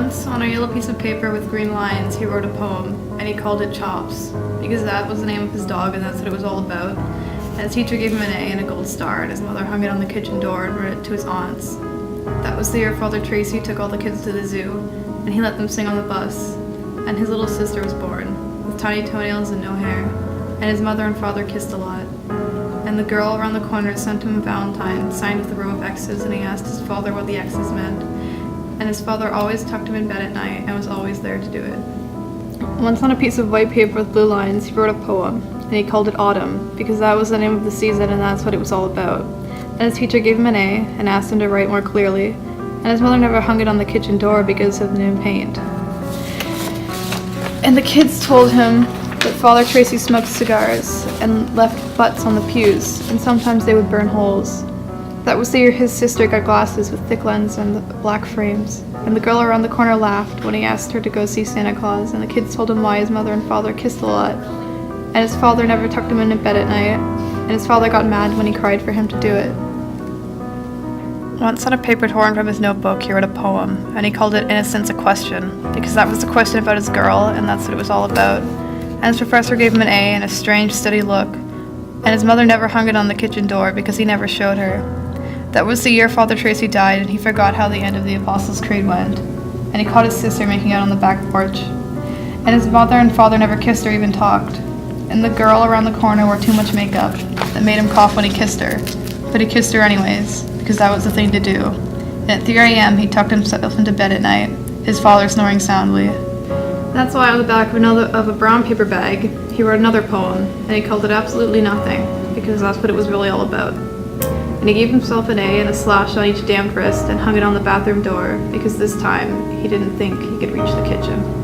Once, on a yellow piece of paper with green lines, he wrote a poem, and he called it Chops, because that was the name of his dog and that's what it was all about. And his teacher gave him an A and a gold star, and his mother hung it on the kitchen door and read it to his aunts. That was the year Father Tracy took all the kids to the zoo, and he let them sing on the bus. And his little sister was born, with tiny toenails and no hair, and his mother and father kissed a lot. And the girl around the corner sent him a Valentine, signed with a row of X's, and he asked his father what the X's meant. And his father always tucked him in bed at night and was always there to do it. Once on a piece of white paper with blue lines, he wrote a poem, and he called it Autumn, because that was the name of the season and that's what it was all about. And his teacher gave him an A and asked him to write more clearly, and his mother never hung it on the kitchen door because of the new paint. And the kids told him that Father Tracy smoked cigars and left butts on the pews, and sometimes they would burn holes. That was the year his sister got glasses with thick lens and black frames, and the girl around the corner laughed when he asked her to go see Santa Claus, and the kids told him why his mother and father kissed a lot, and his father never tucked him into bed at night, and his father got mad when he cried for him to do it. Once on a paper torn from his notebook, he wrote a poem, and he called it Innocence a Question, because that was the question about his girl, and that's what it was all about. And his professor gave him an A and a strange, steady look, and his mother never hung it on the kitchen door because he never showed her. That was the year Father Tracy died, and he forgot how the end of the Apostles' Creed went, and he caught his sister making out on the back porch. And his mother and father never kissed or even talked, and the girl around the corner wore too much makeup that made him cough when he kissed her, but he kissed her anyways, because that was the thing to do. And at 3 a.m. he tucked himself into bed at night, his father snoring soundly. That's why on the back of a brown paper bag, he wrote another poem, and he called it Absolutely Nothing, because that's what it was really all about. And he gave himself an A and a slash on each damned wrist and hung it on the bathroom door, because this time he didn't think he could reach the kitchen.